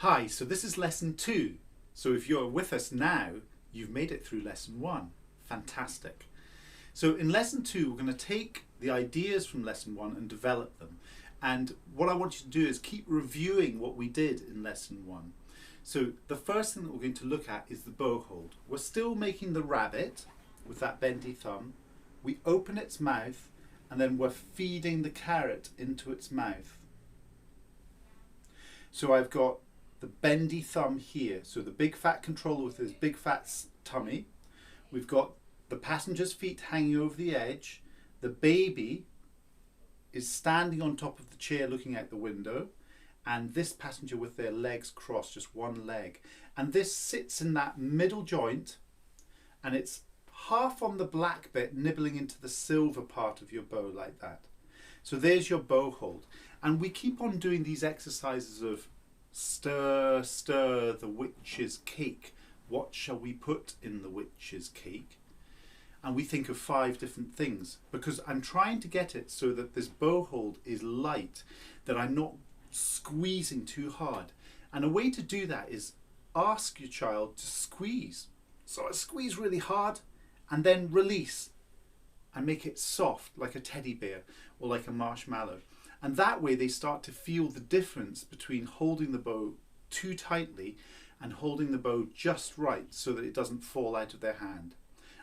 Hi, so this is lesson 2. So if you're with us now, you've made it through lesson 1. Fantastic. So in lesson 2, we're going to take the ideas from lesson 1 and develop them. And what I want you to do is keep reviewing what we did in lesson 1. So the first thing that we're going to look at is the bow hold. We're still making the rabbit with that bendy thumb. We open its mouth and then we're feeding the carrot into its mouth. So I've got the bendy thumb here, so the big fat controller with his big fat tummy. We've got the passenger's feet hanging over the edge. The baby is standing on top of the chair looking out the window, and this passenger with their legs crossed, just one leg. And this sits in that middle joint, and it's half on the black bit nibbling into the silver part of your bow like that. So there's your bow hold. And we keep on doing these exercises of stir, stir the witch's cake. What shall we put in the witch's cake? And we think of 5 different things, because I'm trying to get it so that this bow hold is light, that I'm not squeezing too hard. And a way to do that is ask your child to squeeze. So I squeeze really hard and then release and make it soft like a teddy bear or like a marshmallow. And that way they start to feel the difference between holding the bow too tightly and holding the bow just right so that it doesn't fall out of their hand.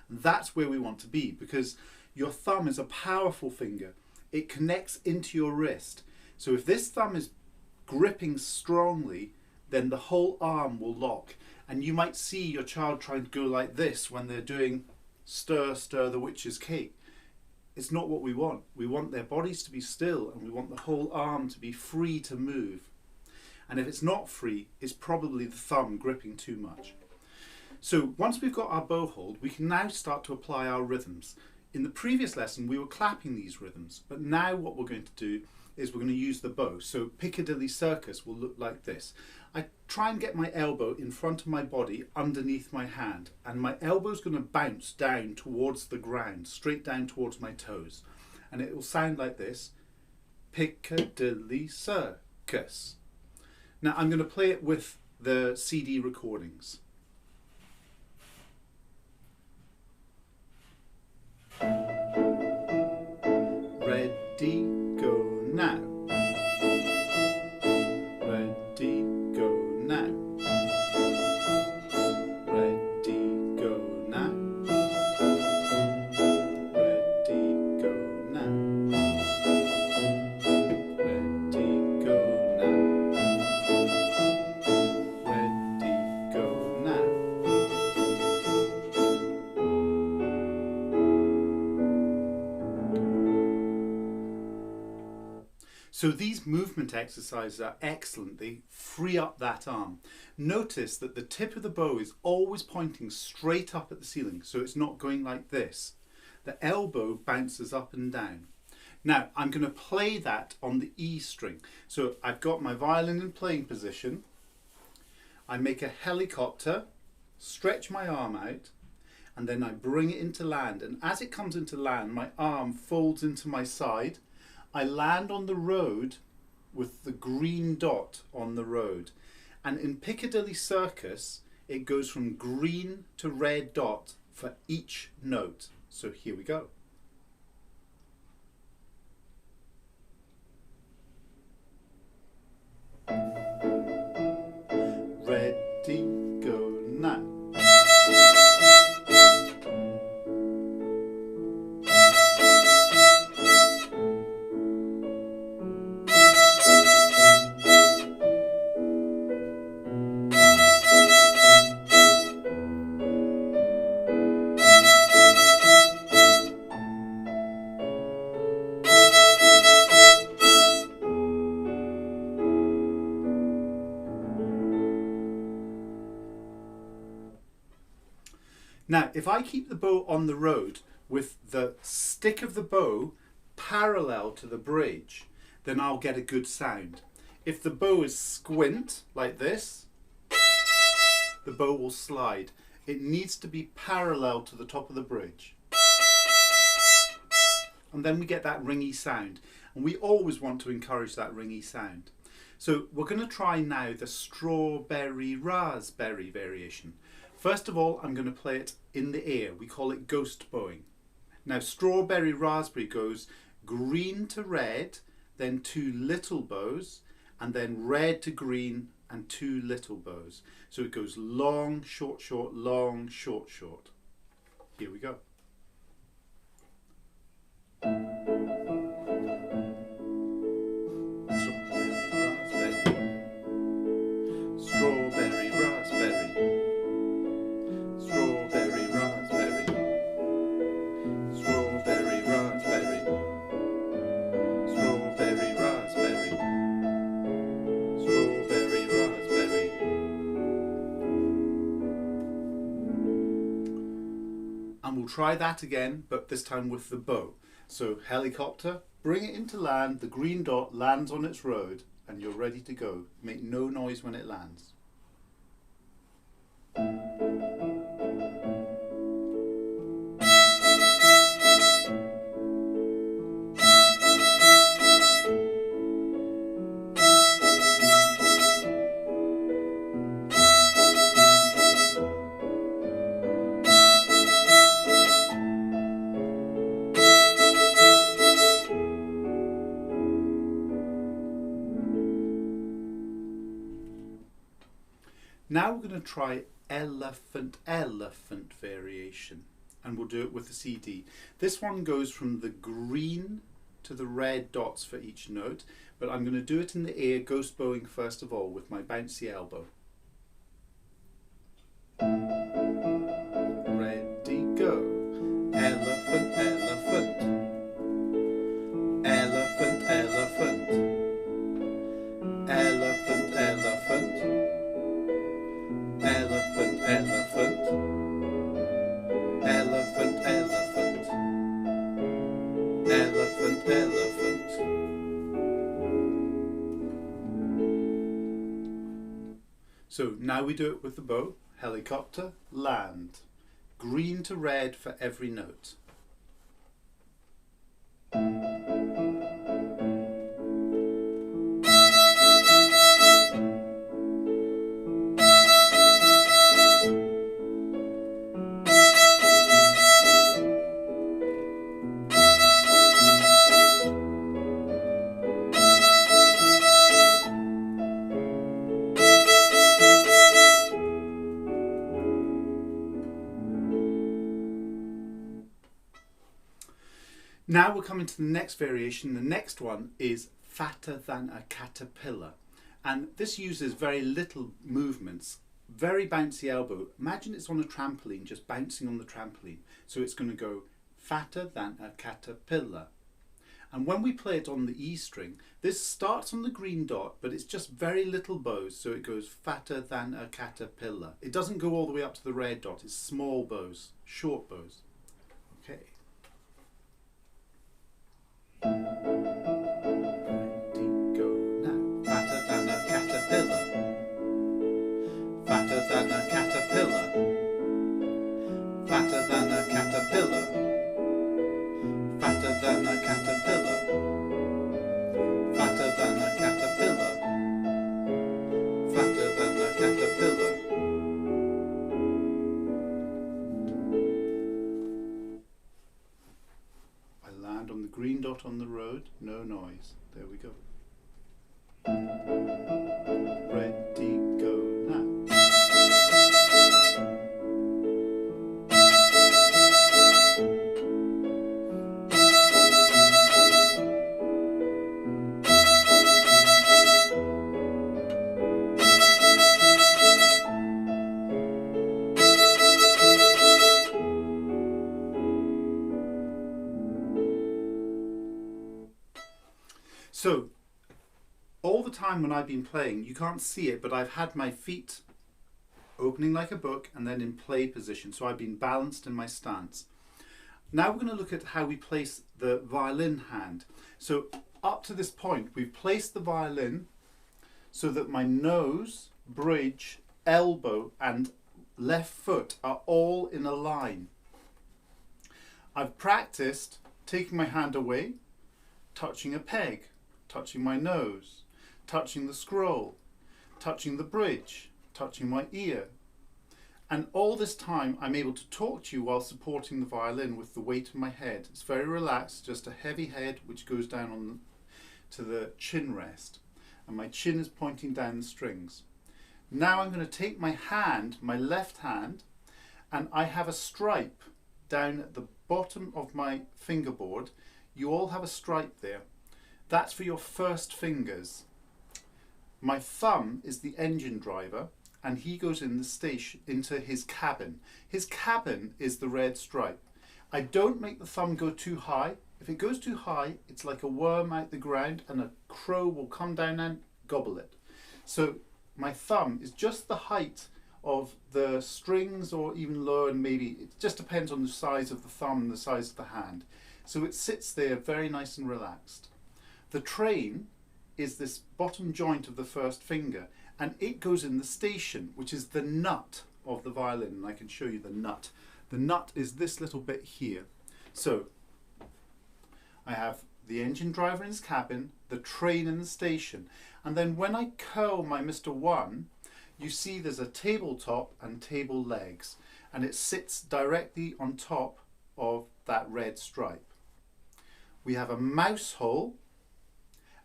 And that's where we want to be, because your thumb is a powerful finger. It connects into your wrist. So if this thumb is gripping strongly, then the whole arm will lock. And you might see your child trying to go like this when they're doing stir, stir the witch's cake. It's not what we want. We want their bodies to be still, and we want the whole arm to be free to move. And if it's not free, it's probably the thumb gripping too much. So once we've got our bow hold, we can now start to apply our rhythms. In the previous lesson, we were clapping these rhythms, but now what we're going to do is we're going to use the bow. So Piccadilly Circus will look like this. I try and get my elbow in front of my body underneath my hand, and my elbow's going to bounce down towards the ground, straight down towards my toes. And it will sound like this: Piccadilly Circus. Now I'm going to play it with the CD recordings. Ready, go now. Ready, go now. Ready, go now. Ready, go now. Ready, go now. Ready, go now. So these movement exercises are excellent. They free up that arm. Notice that the tip of the bow is always pointing straight up at the ceiling, so it's not going like this. The elbow bounces up and down. Now I'm going to play that on the E string. So I've got my violin in playing position. I make a helicopter, stretch my arm out, and then I bring it into land. And as it comes into land, my arm folds into my side. I land on the road with the green dot on the road. And in Piccadilly Circus, it goes from green to red dot for each note. So here we go. Ready, go now. Now, if I keep the bow on the road with the stick of the bow parallel to the bridge, then I'll get a good sound. If the bow is squint like this, the bow will slide. It needs to be parallel to the top of the bridge. And then we get that ringy sound. And we always want to encourage that ringy sound. So we're going to try now the strawberry raspberry variation. First of all, I'm going to play it in the air. We call it ghost bowing. Now strawberry raspberry goes green to red, then 2 little bows, and then red to green and 2 little bows. So it goes long, short, short, long, short, short. Here we go. Strawberry, raspberry. Strawberry, raspberry. Strawberry, raspberry. Strawberry, raspberry. Strawberry, raspberry. And we'll try that again, but this time with the bow. So helicopter, bring it into land, the green dot lands on its road, and you're ready to go. Make no noise when it lands. Now we're going to try elephant, elephant variation, and we'll do it with the CD. This one goes from the green to the red dots for each note, but I'm going to do it in the air, ghost bowing first of all with my bouncy elbow. Ready, go. Elephant, elephant. Elephant, elephant. Elephant, elephant. Elephant, elephant. Elephant, elephant. Elephant, elephant. So now we do it with the bow. Helicopter, land. Green to red for every note. Now we're coming to the next variation. The next one is fatter than a caterpillar. And this uses very little movements, very bouncy elbow. Imagine it's on a trampoline, just bouncing on the trampoline. So it's going to go fatter than a caterpillar. And when we play it on the E string, this starts on the green dot, but it's just very little bows. So it goes fatter than a caterpillar. It doesn't go all the way up to the red dot. It's small bows, short bows. Okay. Ready, go now. Fatter than a caterpillar. Fatter than a caterpillar. Fatter than a caterpillar. Fatter than a caterpillar. Fatter than a caterpillar. Fatter than a caterpillar. On the green dot on the road, no noise. There we go. Ready, go now. So, all the time when I've been playing, you can't see it, but I've had my feet opening like a book and then in play position. So I've been balanced in my stance. Now we're going to look at how we place the violin hand. So up to this point, we've placed the violin so that my nose, bridge, elbow and left foot are all in a line. I've practiced taking my hand away, touching a peg, touching my nose. touching the scroll, touching the bridge, touching my ear. And all this time I'm able to talk to you while supporting the violin with the weight of my head. It's very relaxed, just a heavy head which goes down on to the chin rest. And my chin is pointing down the strings. Now I'm going to take my hand, my left hand, and I have a stripe down at the bottom of my fingerboard. You all have a stripe there. That's for your first fingers. My thumb is the engine driver, and he goes in the station into his cabin. His cabin is the red stripe. I don't make the thumb go too high. If it goes too high, it's like a worm out the ground and a crow will come down and gobble it. So my thumb is just the height of the strings, or even lower, and maybe it just depends on the size of the thumb and the size of the hand. So it sits there very nice and relaxed. The train is this bottom joint of the first finger, and it goes in the station, which is the nut of the violin, and I can show you the nut. The nut is this little bit here. So I have the engine driver in his cabin, the train in the station, and then when I curl my Mr. 1, you see there's a tabletop and table legs, and it sits directly on top of that red stripe. We have a mouse hole,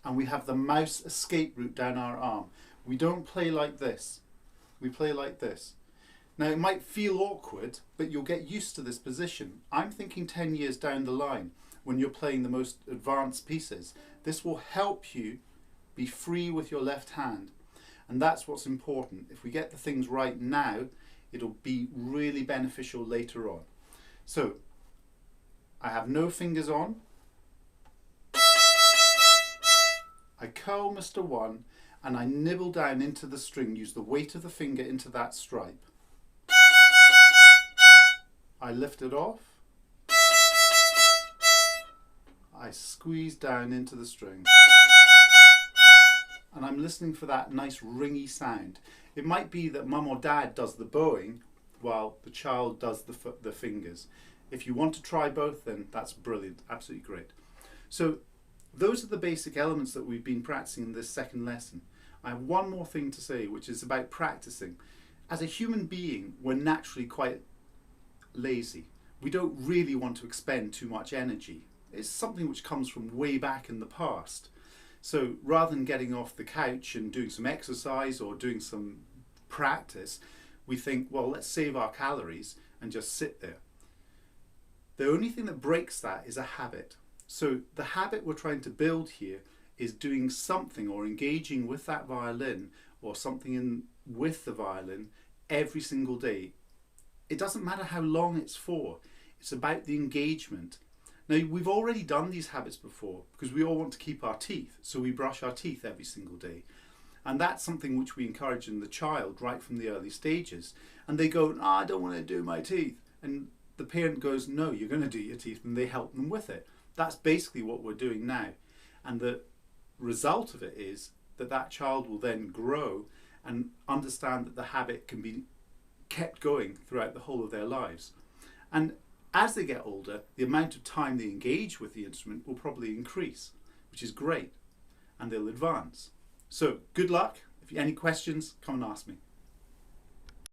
and we have the mouse escape route down our arm. We don't play like this. We play like this. Now it might feel awkward, but you'll get used to this position. I'm thinking 10 years down the line, when you're playing the most advanced pieces, this will help you be free with your left hand. And that's what's important. If we get the things right now, it'll be really beneficial later on. So I have no fingers on. I curl Mr. 1 and I nibble down into the string, use the weight of the finger into that stripe. I lift it off. I squeeze down into the string. And I'm listening for that nice ringy sound. It might be that mum or dad does the bowing while the child does the fingers. If you want to try both, then that's brilliant, absolutely great. So those are the basic elements that we've been practicing in this second lesson. I have one more thing to say, which is about practicing. As a human being, we're naturally quite lazy. We don't really want to expend too much energy. It's something which comes from way back in the past. So rather than getting off the couch and doing some exercise or doing some practice, we think, well, let's save our calories and just sit there. The only thing that breaks that is a habit. So the habit we're trying to build here is doing something or engaging with that violin or something with the violin every single day. It doesn't matter how long it's for. It's about the engagement. Now, we've already done these habits before because we all want to keep our teeth, so we brush our teeth every single day. And that's something which we encourage in the child right from the early stages. And they go, I don't want to do my teeth. And the parent goes, no, you're going to do your teeth, and they help them with it. That's basically what we're doing now. And the result of it is that that child will then grow and understand that the habit can be kept going throughout the whole of their lives. And as they get older, the amount of time they engage with the instrument will probably increase, which is great, and they'll advance. So good luck. If you have any questions, come and ask me.